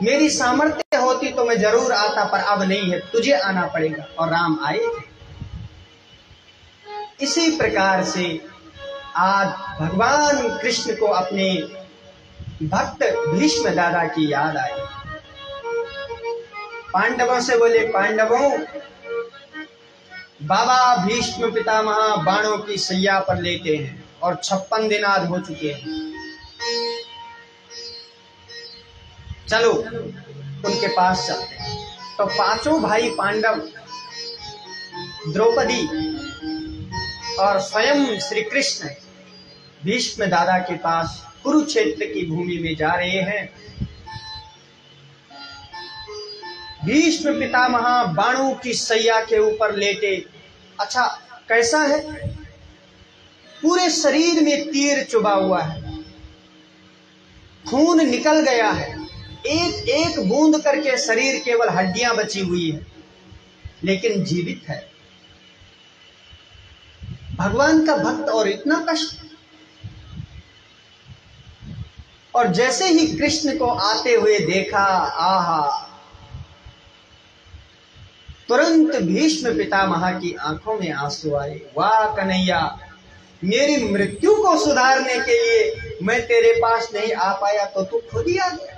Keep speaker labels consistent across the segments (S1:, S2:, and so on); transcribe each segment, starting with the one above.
S1: मेरी सामर्थ्य होती तो मैं जरूर आता, पर अब नहीं है, तुझे आना पड़ेगा। और राम आए थे। इसी प्रकार से आज भगवान कृष्ण को अपने भक्त भीष्म दादा की याद आई। पांडवों से बोले, पांडवों, बाबा भीष्म पितामह बाणों की सैया पर लेटे हैं और 56 दिन आज हो चुके हैं। चलो उनके पास चलते हैं। तो पांचों भाई पांडव, द्रौपदी और स्वयं श्री कृष्ण भीष्म दादा के पास कुरुक्षेत्र की भूमि में जा रहे हैं। भीष्म पितामह बाणों की सैया के ऊपर लेटे। अच्छा, कैसा है? पूरे शरीर में तीर चुभा हुआ है, खून निकल गया है, एक एक बूंद करके शरीर केवल हड्डियां बची हुई है, लेकिन जीवित है। भगवान का भक्त और इतना कष्ट। और जैसे ही कृष्ण को आते हुए देखा, आहा, तुरंत भीष्म पितामह की आंखों में आंसू आए। वाह कन्हैया, मेरी मृत्यु को सुधारने के लिए मैं तेरे पास नहीं आ पाया तो तू खुद ही आ गया।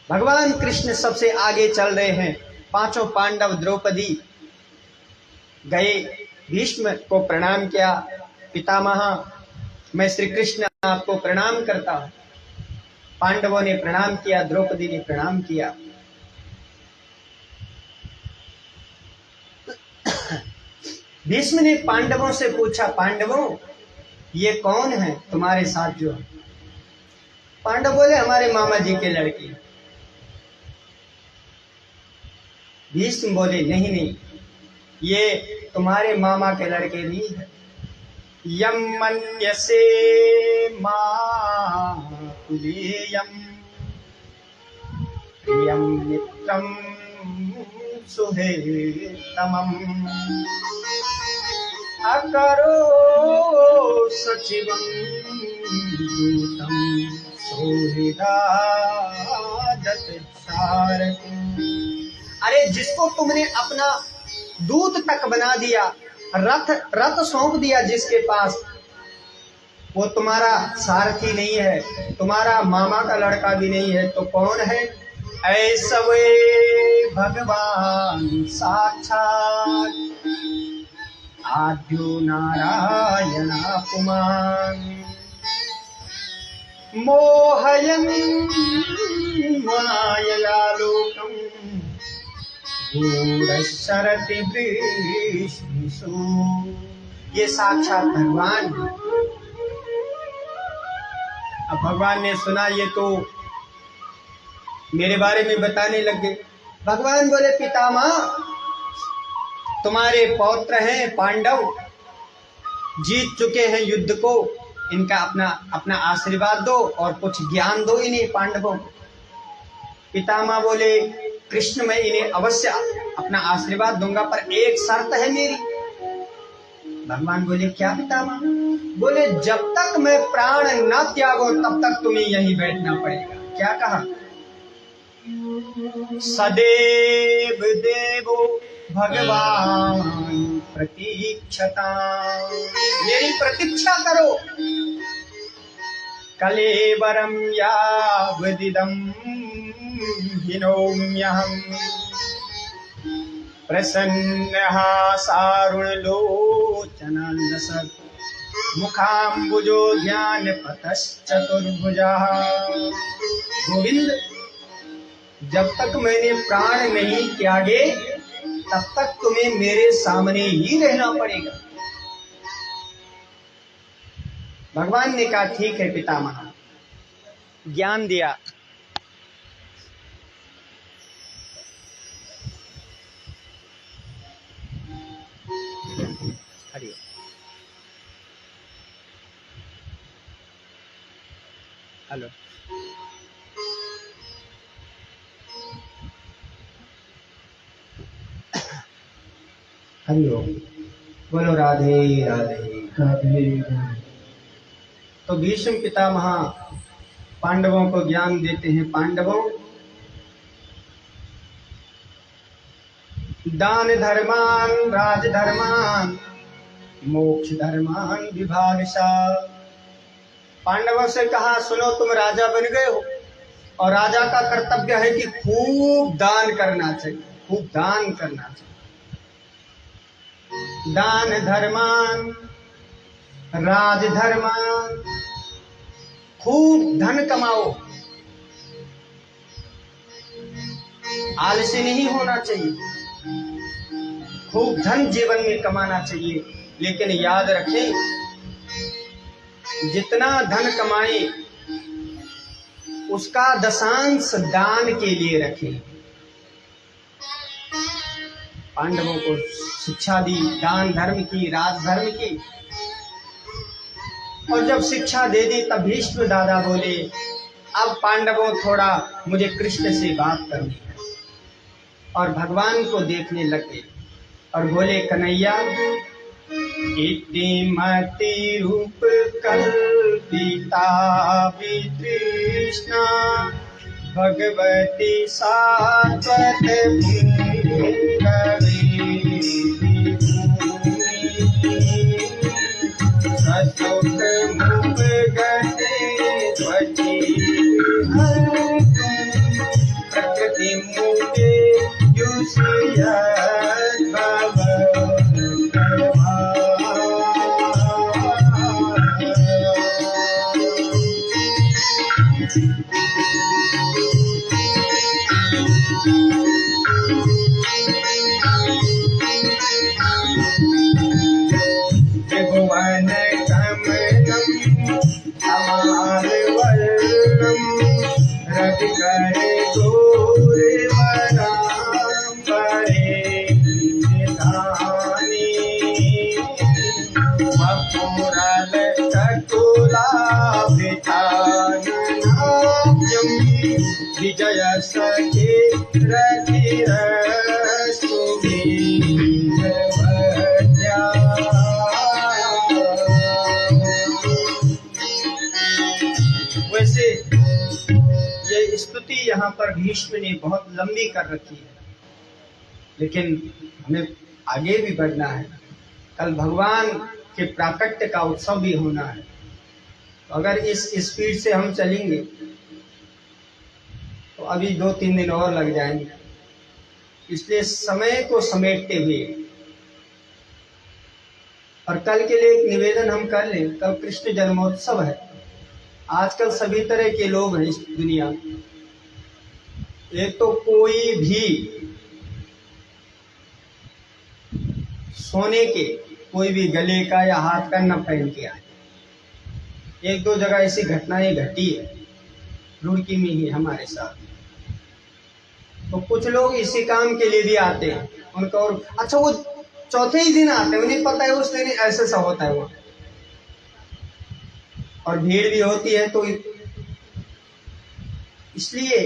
S1: भगवान कृष्ण सबसे आगे चल रहे हैं। पांचों पांडव, द्रौपदी गए, भीष्म को प्रणाम किया। पितामह, मैं श्री कृष्ण आपको प्रणाम करता हूं। पांडवों ने प्रणाम किया, द्रौपदी ने प्रणाम किया। भीष्म ने पांडवों से पूछा, पांडवों, ये कौन है तुम्हारे साथ जो? पांडव बोले, हमारे मामा जी के लड़के। भीष्म बोले, नहीं नहीं, ये तुम्हारे मामा के लड़के नहीं है। यम मन्यसे मातुलेयम प्रियम मित्रम सुहेतमम अकरो सचिवं दूतम सोहृदादत सारथि। अरे, जिसको तुमने अपना दूत तक बना दिया, रथ सौंप दिया जिसके पास, वो तुम्हारा सारथी नहीं है, तुम्हारा मामा का लड़का भी नहीं है, तो कौन है? ऐसा वे भगवान साक्षात आद्यो नारायण पुमान मोहयन मायया लोकम गूढ़शरति वृष्णिषु। ये साक्षात भगवान। अब भगवान ने सुना ये तो मेरे बारे में बताने लग गए। भगवान बोले, पितामह, तुम्हारे पौत्र हैं पांडव, जीत चुके हैं युद्ध को, इनका अपना आशीर्वाद दो और कुछ ज्ञान दो इन्हें पांडवों को। पितामह बोले, कृष्ण, मैं इन्हें अवश्य अपना आशीर्वाद दूंगा, पर एक शर्त है मेरी। भगवान बोले, क्या पितामह? बोले, जब तक मैं प्राण न त्यागो तब तक तुम्हें यहीं बैठना पड़ेगा। क्या कहा? सदैव देवो भगवान प्रतीक्षता, मेरी प्रतीक्षा करो। कलेवरम यावदिदं हिनोम्यहम् प्रसन्नः सारुणलोचनलसत् मुखाम्बुजो ध्यानपतश्चतुर्भुजः। गोविंद, जब तक मैंने प्राण नहीं त्यागे तब तक तुम्हें मेरे सामने ही रहना पड़ेगा। भगवान ने कहा, ठीक है पितामह, ज्ञान दिया। हरिओम। हेलो, हरिओम। बोलो राधे राधे राधे। तो भीष्म पितामह पांडवों को ज्ञान देते हैं। पांडवों, दान धर्मान राजधर्मान मोक्ष धर्मान विभागशा। पांडवों से कहा, सुनो तुम राजा बन गए हो और राजा का कर्तव्य है कि खूब दान करना चाहिए, खूब दान करना चाहिए। दान धर्मान राजधर्मान, खूब धन कमाओ, आलसी नहीं होना चाहिए, खूब धन जीवन में कमाना चाहिए। लेकिन याद रखें, जितना धन कमाए उसका दशांश दान के लिए रखें। पांडवों को शिक्षा दी दान धर्म की, राजधर्म की। और जब शिक्षा दे दी तब भीष्म दादा बोले, अब पांडवों थोड़ा मुझे कृष्ण से बात करनी है। और भगवान को देखने लगे और बोले, कन्हैया, इति मति रूप कल्पिता वितृष्णा भगवती सात्वत ससुख मुख गते त्वचि प्रकृति मुखे त्रिभुवन कमलम समार वर्णम रवि करे गौर वरांबरे निधानी वपुरल चकुलाभिधाननाट्यम विजय सखे रतिरस्तु वीरवत्या। वैसे ये स्तुति यहाँ पर भीष्म ने बहुत लंबी कर रखी है, लेकिन हमें आगे भी बढ़ना है। कल भगवान के प्राकट्य का उत्सव भी होना है। तो अगर इस स्पीड से हम चलेंगे तो अभी 2-3 दिन और लग जाएंगे। इसलिए समय को समेटते हुए, और कल के लिए एक निवेदन हम कर लें, कल कृष्ण जन्मोत्सव है। आजकल सभी तरह के लोग हैं इस दुनिया में। एक तो कोई भी सोने के कोई भी गले का या हाथ का न पहन के आए। 1-2 जगह ऐसी घटनाएं घटी है, रुड़की में ही हमारे साथ। तो कुछ लोग इसी काम के लिए भी आते हैं उनका, और अच्छा वो चौथे ही दिन आते हैं, उन्हें पता है उस दिन ऐसे सा होता है वो, और भीड़ भी होती है। तो इसलिए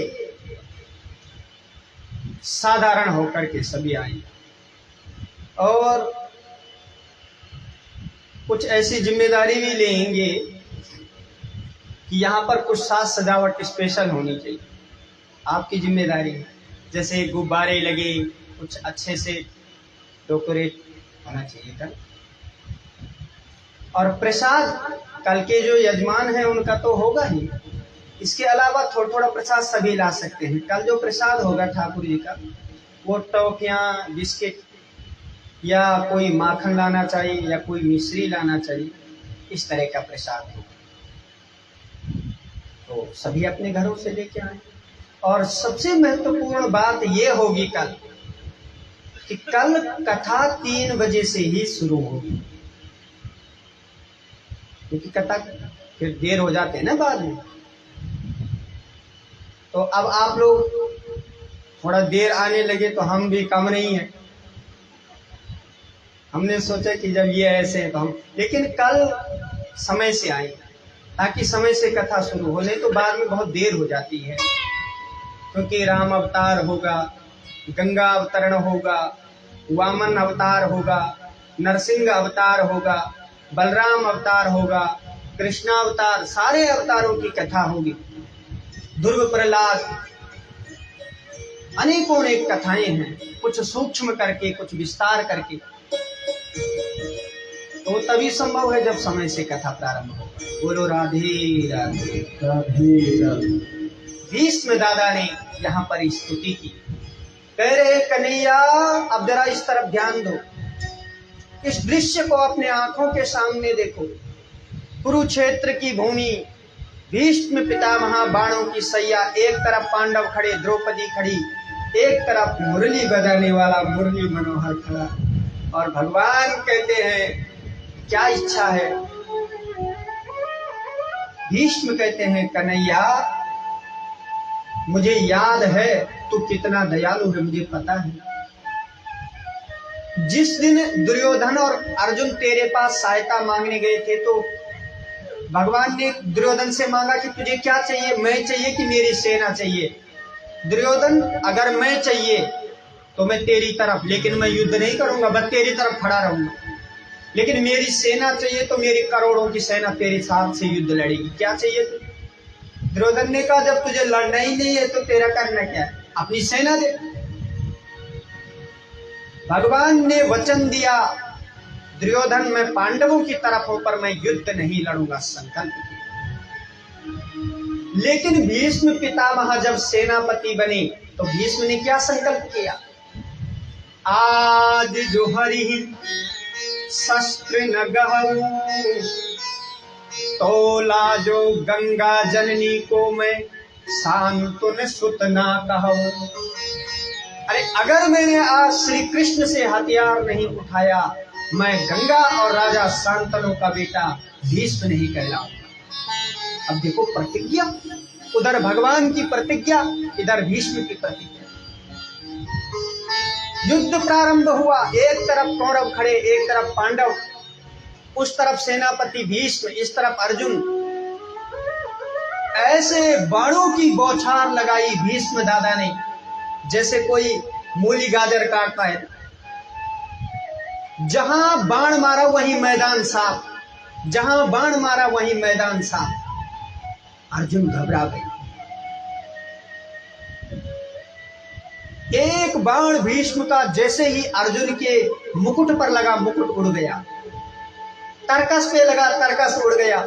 S1: साधारण होकर के सभी आए, और कुछ ऐसी जिम्मेदारी भी लेंगे कि यहाँ पर कुछ साज सजावट स्पेशल होनी चाहिए। आपकी जिम्मेदारी है, जैसे गुब्बारे लगे, कुछ अच्छे से डेकोरेट होना चाहिए कल। और प्रसाद कल के जो यजमान हैं उनका तो होगा ही, इसके अलावा थोड़ा थोड़ा प्रसाद सभी ला सकते हैं। कल जो प्रसाद होगा ठाकुर जी का, वो टॉफियाँ, बिस्किट, या कोई माखन लाना चाहिए या कोई मिश्री लाना चाहिए, इस तरह का प्रसाद हो। तो सभी अपने घरों से लेके आए। और सबसे महत्वपूर्ण बात ये होगी कल कि कल कथा 3 बजे से ही शुरू होगी, क्योंकि कथा फिर देर हो जाते हैं ना बाद में। तो अब आप लोग थोड़ा देर आने लगे तो हम भी कम नहीं है। हमने सोचा कि जब ये ऐसे है तो हम, लेकिन कल समय से आए ताकि समय से कथा शुरू हो, नहीं तो बाद में बहुत देर हो जाती है। क्योंकि राम अवतार होगा, गंगा अवतरण होगा, वामन अवतार होगा, नरसिंह अवतार होगा, बलराम अवतार होगा, कृष्णावतार, सारे अवतारों की कथा होगी। ध्रुव प्रहलाद, अनेकों अनेक कथाएं हैं, कुछ सूक्ष्म करके कुछ विस्तार करके। तो तभी संभव है जब समय से कथा प्रारंभ हो। बोलो राधे राधे राधे राधे। भीष्म दादा ने यहाँ पर स्तुति की, कह रहे कन्हैया अब जरा इस तरफ ध्यान दो, इस दृश्य को अपने आंखों के सामने देखो। कुरुक्षेत्र की भूमि, भीष्म पितामह बाणों की सैया, एक तरफ पांडव खड़े, द्रौपदी खड़ी, एक तरफ मुरली बजाने वाला मुरली मनोहर खड़ा, और भगवान कहते हैं क्या इच्छा है। भीष्म कहते हैं कन्हैया मुझे याद है तू कितना दयालु है, मुझे पता है। जिस दिन दुर्योधन और अर्जुन तेरे पास सहायता मांगने गए थे तो भगवान ने दुर्योधन से मांगा कि तुझे क्या चाहिए, मैं चाहिए कि मेरी सेना चाहिए। दुर्योधन अगर मैं चाहिए तो मैं तेरी तरफ, लेकिन मैं युद्ध नहीं करूंगा, बस तेरी तरफ खड़ा रहूंगा। लेकिन मेरी सेना चाहिए तो मेरी करोड़ों की सेना तेरे साथ से युद्ध लड़ेगी। क्या चाहिए तुझे? दुर्योधन ने कहा जब तुझे लड़ना ही नहीं है तो तेरा करना क्या है, अपनी सेना दे। भगवान ने वचन दिया दुर्योधन मैं पांडवों की तरफ हूं पर मैं युद्ध नहीं लड़ूंगा, संकल्प किया। लेकिन भीष्म पितामह जब सेनापति बने तो भीष्म ने क्या संकल्प किया, आज जो हरि शस्त्र न गहऊ, तोला जो गंगा जननी को मैं शांतुन सुत ना कहूं। अरे अगर मैंने आज श्री कृष्ण से हथियार नहीं उठाया, मैं गंगा और राजा शांतनु का बेटा भीष्म नहीं कहलाऊंगा। अब देखो प्रतिज्ञा, उधर भगवान की प्रतिज्ञा, इधर भीष्म की प्रतिज्ञा। युद्ध प्रारंभ हुआ, एक तरफ कौरव खड़े, एक तरफ पांडव, उस तरफ सेनापति भीष्म, इस तरफ अर्जुन। ऐसे बाणों की बौछार लगाई भीष्म दादा ने जैसे कोई मूली गाजर काटता है। जहां बाण मारा वहीं मैदान साफ, जहां बाण मारा वहीं मैदान साफ। अर्जुन घबरा गए। एक बाण भीष्म का जैसे ही अर्जुन के मुकुट पर लगा, मुकुट उड़ गया। तरकस पे लगा, तरकस उड़ गया।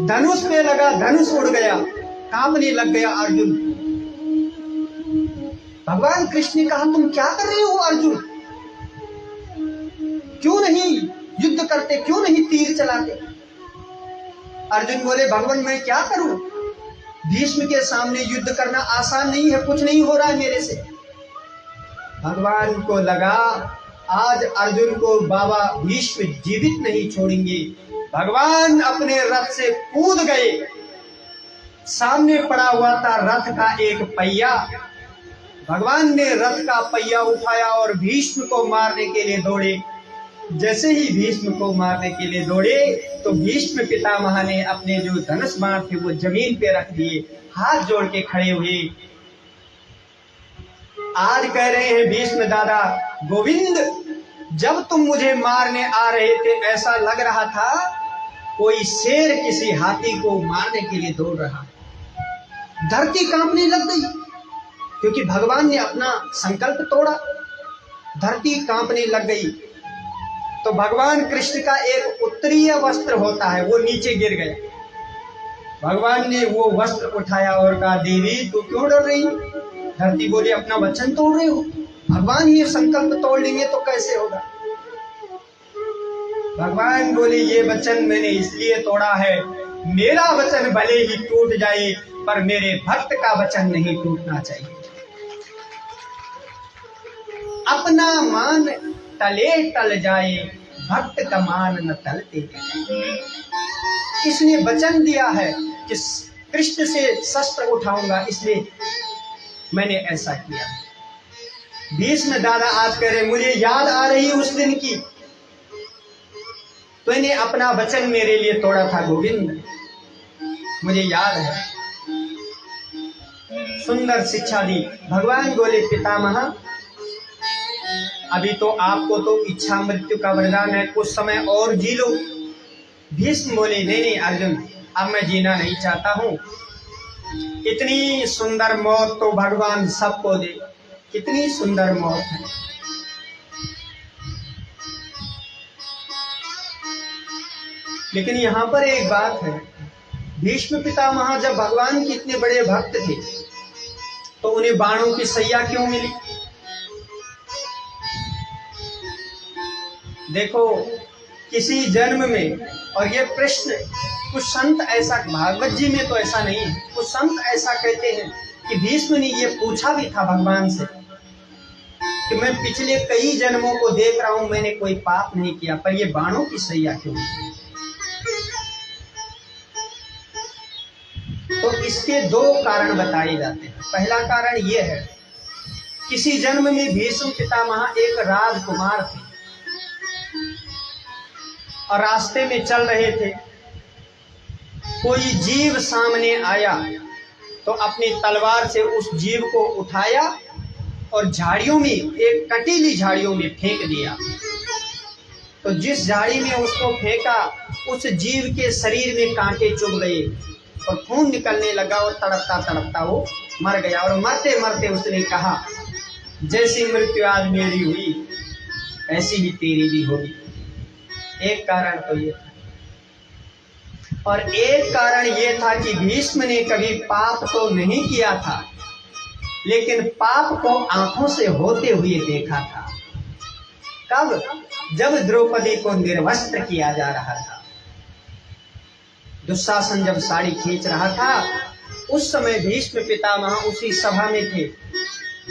S1: धनुष पे लगा, धनुष उड़ गया। कांपने लग गया अर्जुन। भगवान कृष्ण ने कहा तुम क्या कर रहे हो अर्जुन, क्यों नहीं युद्ध करते, क्यों नहीं तीर चलाते? अर्जुन बोले भगवान मैं क्या करूं, भीष्म के सामने युद्ध करना आसान नहीं है, कुछ नहीं हो रहा है मेरे से। भगवान को लगा आज अर्जुन को बाबा भीष्म जीवित नहीं छोड़ेंगे। भगवान अपने रथ से कूद गए। सामने पड़ा हुआ था रथ का एक पहिया। भगवान ने रथ का पहिया उठाया और भीष्म को मारने के लिए दौड़े। जैसे ही भीष्म को मारने के लिए दौड़े तो भीष्म पितामह ने अपने जो धनुष बाण थे वो जमीन पे रख दिए, हाथ जोड़ के खड़े हुए। आज कह रहे हैं भीष्म दादा, गोविंद जब तुम मुझे मारने आ रहे थे ऐसा लग रहा था कोई शेर किसी हाथी को मारने के लिए दौड़ रहा। धरती कांपने लग गई क्योंकि भगवान ने अपना संकल्प तोड़ा। धरती कांपने लग गई तो भगवान कृष्ण का एक उत्तरीय वस्त्र होता है वो नीचे गिर गया। भगवान ने वो वस्त्र उठाया और कहा देवी तू क्यों डर रही? धरती बोली अपना वचन तोड़ रहे हो, भगवान ये संकल्प तोड़ लेंगे तो कैसे होगा? भगवान बोले ये वचन मैंने इसलिए तोड़ा है, मेरा वचन भले ही टूट जाए पर मेरे भक्त का वचन नहीं टूटना चाहिए। अपना मान तले टल जाए, भक्त का मान न टलते। इसने वचन दिया है कि कृष्ण से शस्त्र उठाऊंगा, इसलिए मैंने ऐसा किया। भीष्म दादा आज कह रहे मुझे याद आ रही उस दिन की, तो इन्हें अपना वचन मेरे लिए तोड़ा था गोविंद, मुझे याद है। सुंदर शिक्षा दी। भगवान बोले पितामह अभी तो आपको तो इच्छा मृत्यु का वरदान है, कुछ समय और जी लो, भीष्म बोले नहीं नहीं अर्जुन, अब मैं जीना नहीं चाहता हूँ। इतनी सुंदर मौत तो भगवान सबको दे, कितनी सुंदर मौत है। लेकिन यहाँ पर एक बात है, भीष्म पितामह जब भगवान के इतने बड़े भक्त थे तो उन्हें बाणों की सैया क्यों मिली? देखो किसी जन्म में, और ये प्रश्न कुछ संत ऐसा, भागवत जी में तो ऐसा नहीं है, कुछ संत ऐसा कहते हैं कि भीष्म ने ये पूछा भी था भगवान से कि मैं पिछले कई जन्मों को देख रहा हूं, मैंने कोई पाप नहीं किया, पर ये बाणों की सैया क्यों? तो इसके दो कारण बताए जाते हैं। पहला कारण ये है, किसी जन्म में भीष्म पितामह एक राजकुमार थे और रास्ते में चल रहे थे, कोई जीव सामने आया तो अपनी तलवार से उस जीव को उठाया और झाड़ियों में, एक कटीली झाड़ियों में फेंक दिया। तो जिस झाड़ी में उसको फेंका उस जीव के शरीर में कांटे चुभ गए और खून निकलने लगा और तड़पता तड़पता वो मर गया। और मरते मरते उसने कहा, जैसी मृत्यु आज मेरी हुई ऐसी ही तेरी भी होगी। एक कारण तो ये था, और एक कारण ये था कि भीष्म ने कभी पाप तो नहीं किया था, लेकिन पाप को आंखों से होते हुए देखा था। कब? जब द्रौपदी को निर्वस्त्र किया जा रहा था, दुशासन जब साड़ी खींच रहा था, उस समय भीष्म पितामह उसी सभा में थे,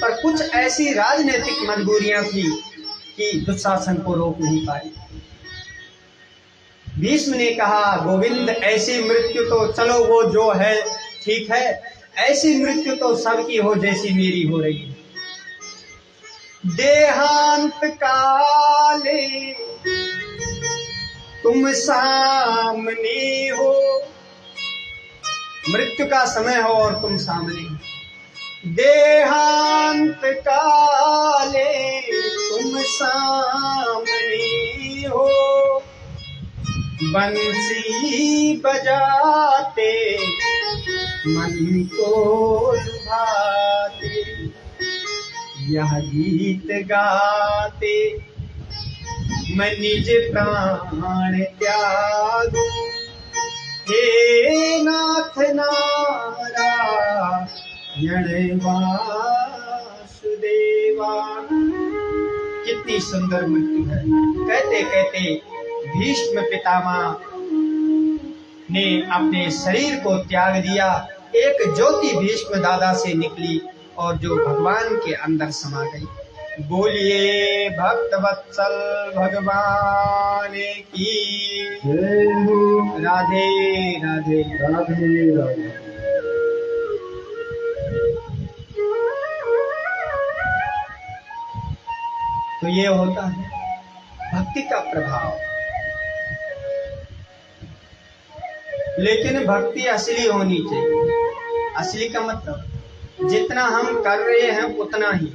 S1: पर कुछ ऐसी राजनीतिक मजबूरियां थी कि दुशासन को रोक नहीं पाई। भीष्म ने कहा, गोविंद ऐसी मृत्यु तो चलो वो जो है ठीक है, ऐसी मृत्यु तो सबकी हो जैसी मेरी हो रही है। देहांत काले तुम सामने हो, मृत्यु का समय हो और तुम सामने हो। देहांत काले तुम सामने हो, बंसी बजाते मन को लुभाते, यह गीत गाते मैं निज प्राण त्यागू, हे नाथ नारायण वासुदेवा। कितनी सुंदर मृत्यु है। कहते कहते भीष्म पितामह ने अपने शरीर को त्याग दिया। एक ज्योति भीष्म दादा से निकली और जो भगवान के अंदर समा गई। बोलिए भक्त वत्सल भगवान की राधे राधे राधे राधे। तो ये होता है भक्ति का प्रभाव। लेकिन भक्ति असली होनी चाहिए। असली का मतलब जितना हम कर रहे हैं उतना ही,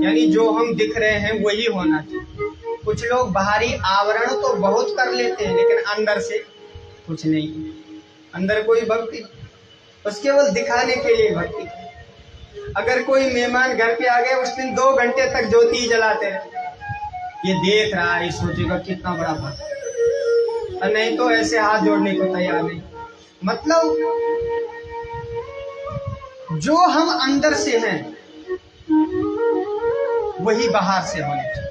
S1: यानी जो हम दिख रहे हैं वही होना चाहिए। कुछ लोग बाहरी आवरण तो बहुत कर लेते हैं लेकिन अंदर से कुछ नहीं, अंदर कोई भक्ति, बस केवल दिखाने के लिए भक्ति। अगर कोई मेहमान घर पे आ गया, उस दिन 2 घंटे तक ज्योति जलाते रहे, ये देख रहा है, सोचेगा कितना बड़ा भक्त, और नहीं तो ऐसे हाथ जोड़ने को तैयार नहीं। मतलब जो हम अंदर से हैं वही बाहर से होना चाहिए।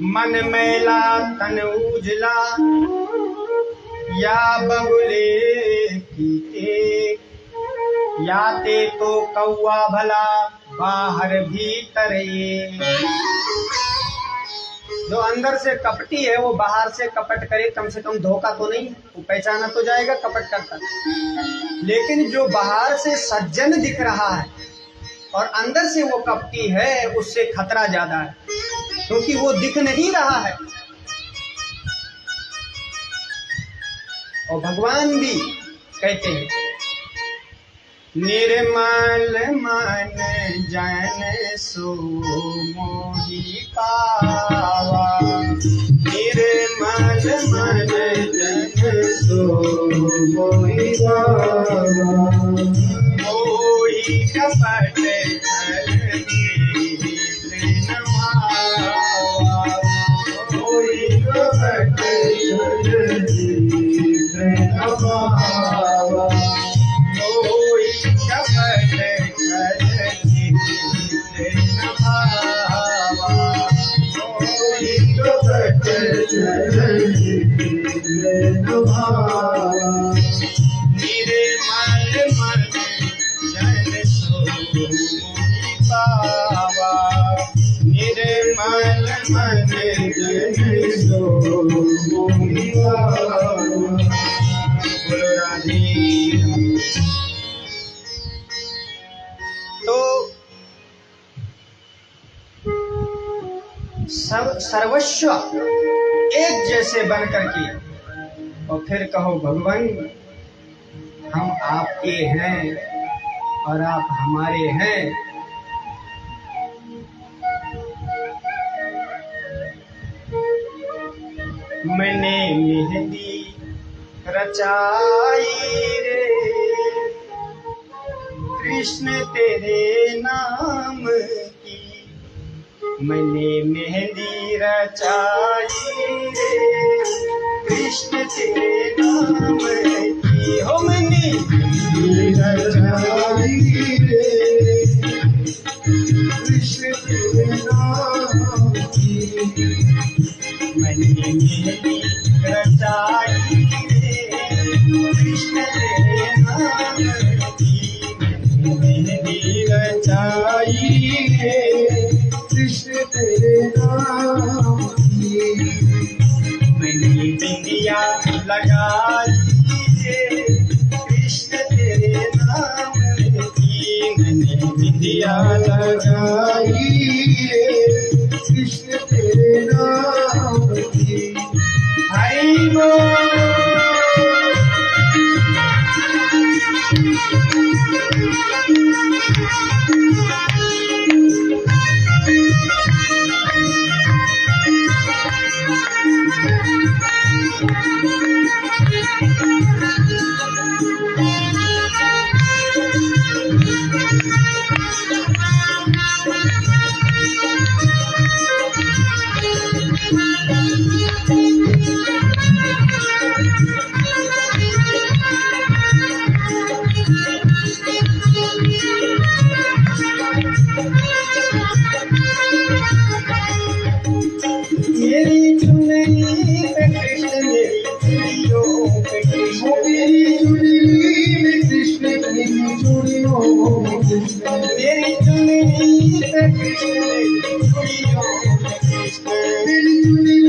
S1: मन मैला तन उजला या बगुले की, याते तो कौआ भला बाहर भीतर ये। जो अंदर से कपटी है वो बाहर से कपट करे, कम से कम धोखा तो नहीं, वो पहचाना तो जाएगा कपट करता। लेकिन जो बाहर से सज्जन दिख रहा है और अंदर से वो कपटी है, उससे खतरा ज्यादा है, क्योंकि वो दिख नहीं रहा है। और भगवान भी कहते हैं निर्मल मन जन सो मोहि पावा, निर्मल मन जन सो मोहि पावा। मोहि कपट छल नेत्र नमावा, मोहि कपट छल नेत्र नमावा। मोहि कपट छल नेत्र नमावा, मोहि कपट छल नेत्र नमावा। निर्मल मन जन सो मोहि पावा, निर्मल मन जन सो मोहि पावा। बोलो राधे। तो सर्वस्व एक जैसे बन करके और फिर कहो भगवान हम आपके हैं और आप हमारे हैं। मैंने मेहंदी रचाई रे कृष्ण तेरे नाम की, मैंने मेहंदी रचाई रे कृष्ण तेरे नाम की। हो मैंने मेहंदी रचाई रे कृष्ण तेरे नाम की, मैंने मेहंदी रचाई रे कृष्ण तेरे नाम की, मेहंदी रचाई रे कृष्ण तेरे नाम की। मैंने बिंदिया लगाई रे कृष्ण तेरे नाम की, मैंने बिंदिया लगाई रे कृष्ण तेरे नाम की। हरि बोल। मेरी चुनरी पे कृष्ण मेरी चूड़ियों पे कृष्ण, मेरी चुनरी में कृष्ण मेरी चूड़ियों में कृष्ण, मेरी चुनरी पे कृष्ण मेरी चूड़ियों में कृष्ण, मेरी चुनरी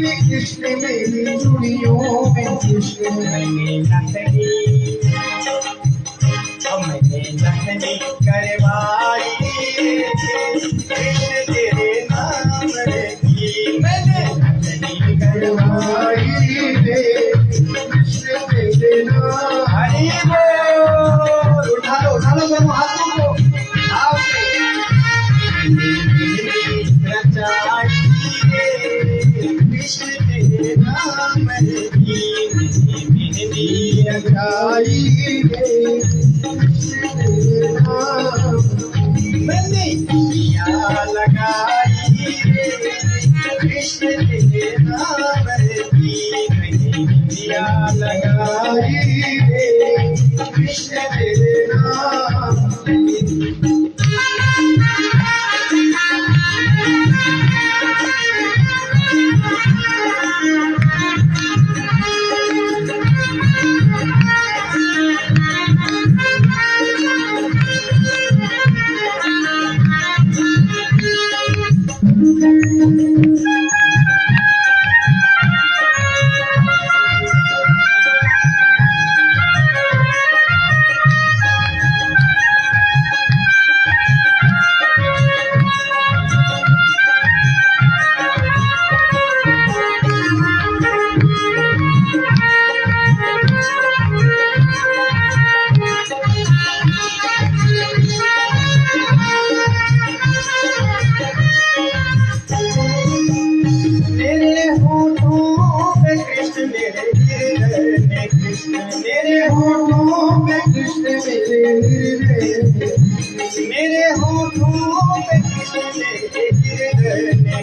S1: में कृष्ण मेरी चूड़ियों में कृष्ण। मैंने नथनी करवाई कृष्ण तेरे नाम की, मैंने नथनी करवाई रे कृष्ण तेरे नाम। हरि बोल। उठा लो दोनों हाथों को आओ से। मेहंदी रचाई रे कृष्ण तेरे नाम की, मेहंदी रचाई रे कृष्ण तेरे नाम। मैंने बिंदिया लगाई रे कृष्ण तेरे नाम की, मैंने बिंदिया लगाई रे कृष्ण तेरे नाम की। मेरे होठों पे कृष्ण मेरे मेरे होठों पे कृष्ण मेरे हृदय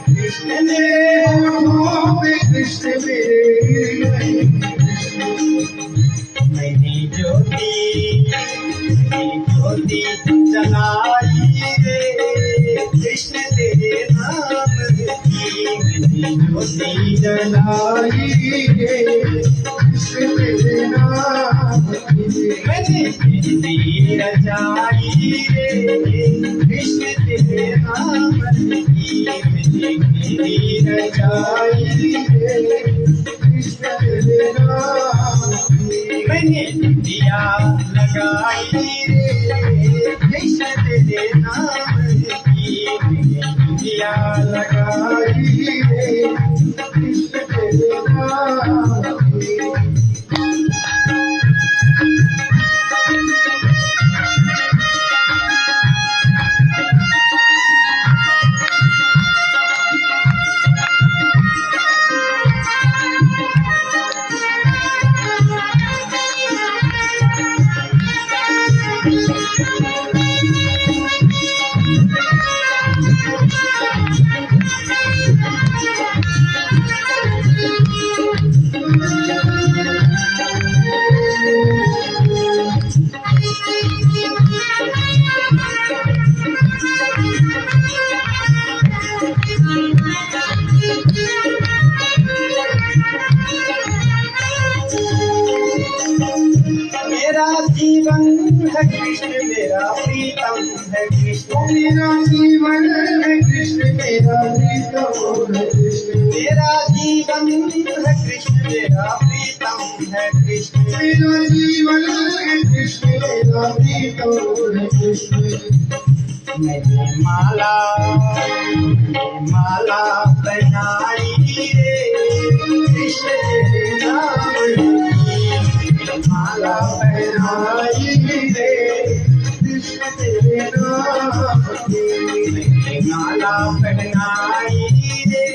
S1: कृष्ण मेरे होठों पे कृष्ण मेरे मैंने ज्योति जलाई रे कृष्ण तेरे नाम की मैंने ज्योति जलाई रे कृष्ण तेरे नाम की मैंने मेहंदी रचाई रे कृष्ण तेरे नाम की मैंने मेहंदी रचाई रे कृष्ण तेरे नाम मैंने दिया लगाई रे कृष्ण तेरे नाम की मैंने दिया लगाई रे कृष्ण तेरे नाम की मेरा जीवन है कृष्ण मेरा प्रीतम है कृष्ण मेरा जीवन है कृष्ण मेरा प्रीतम है कृष्ण मेरा जीवन है कृष्ण मेरा प्रीतम है कृष्ण मेरा जीवन है कृष्ण मेरा प्रीतम है कृष्ण मैंने माला पहनाई रे कृष्ण तेरे नाम की माला पहनाई रे कृष्ण तेरे नाम की माला पहनाई रे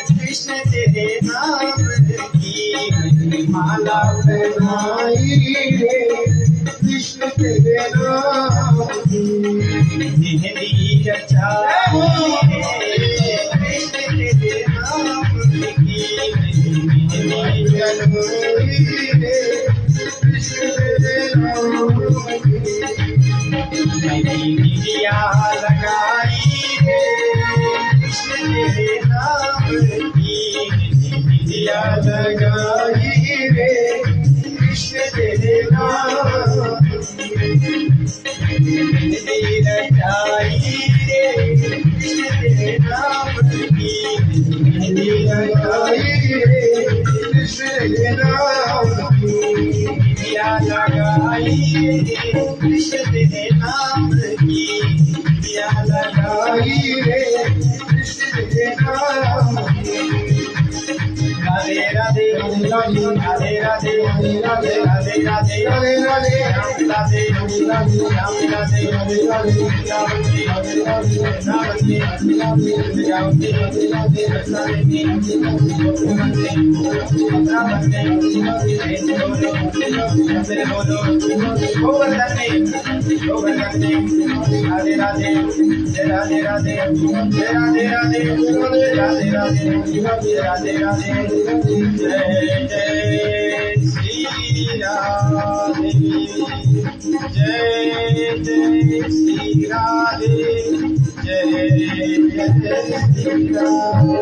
S1: कृष्ण तेरे नाम की माला पहनाई रे कृष्ण तेरे नाम की मेहंदी रचाई रे कृष्ण तेरे नाम की मेहंदी रचाई रे कृष्ण तेरे नाम की मैंने दिया लगाई रे कृष्ण तेरे नाम की दिया लगाई रे कृष्ण तेरे नाम की मेहंदी रचाई रे कृष्ण तेरे नाम की मेहंदी रचाई रे कृष्ण तेरे नाम की दिया लगाई रे कृष्ण तेरे नाम की दिया लगाई रे कृष्ण तेरे नाम की राधे राधे राधे राधे राधे राधे राधे राधे राधे राधे राधे राम राधे राधे राधे राधे राधे जय जय श्री राधे जय जय श्री राधे जय जय श्री राधे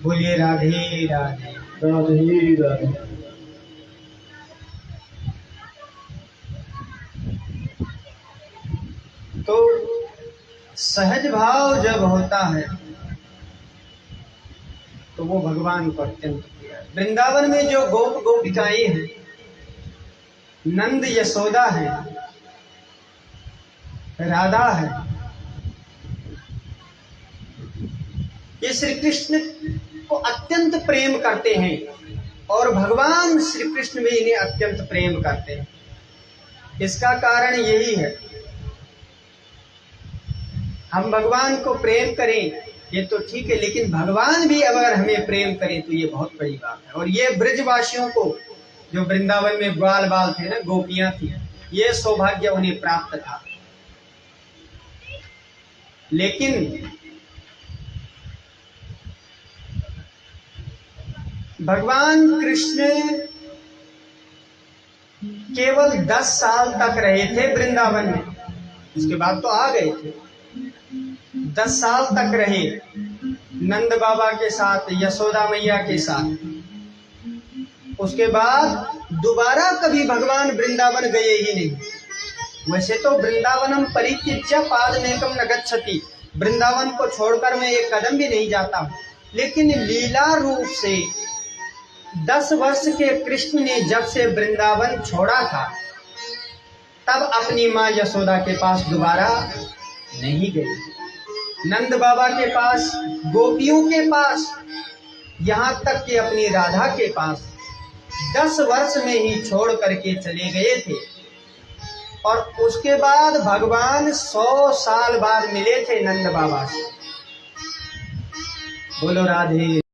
S1: बोलिए राधे राधे राधे राधे। तो सहज भाव जब होता है तो वो भगवान को अत्यंत प्रिय है। वृंदावन में जो गोप गोपिकाएं हैं, नंद यशोदा है, राधा है, ये श्री कृष्ण को अत्यंत प्रेम करते हैं और भगवान श्री कृष्ण भी इन्हें अत्यंत प्रेम करते हैं। इसका कारण यही है, हम भगवान को प्रेम करें ये तो ठीक है, लेकिन भगवान भी अगर हमें प्रेम करे तो ये बहुत बड़ी बात है। और ये ब्रजवासियों को, जो वृंदावन में ग्वाल बाल थे ना, गोपियां थी, ये सौभाग्य उन्हें प्राप्त था। लेकिन भगवान कृष्ण केवल 10 साल तक रहे थे वृंदावन में, उसके बाद तो आ गए थे। 10 साल तक रहे नंद बाबा के साथ, यशोदा मैया के साथ। उसके बाद दोबारा कभी भगवान वृंदावन गए ही नहीं। वैसे तो वृंदावनम परित्यज्य पादमेकम न गच्छति, वृंदावन को छोड़कर मैं एक कदम भी नहीं जाता। लेकिन लीला रूप से 10 वर्ष के कृष्ण ने जब से वृंदावन छोड़ा था, तब अपनी माँ यशोदा के पास दोबारा नहीं गई। नंद बाबा के पास, गोपियों के पास, यहाँ तक कि अपनी राधा के पास 10 वर्ष में ही छोड़ करके चले गए थे। और उसके बाद भगवान 100 साल बाद मिले थे नंद बाबा से। बोलो राधे।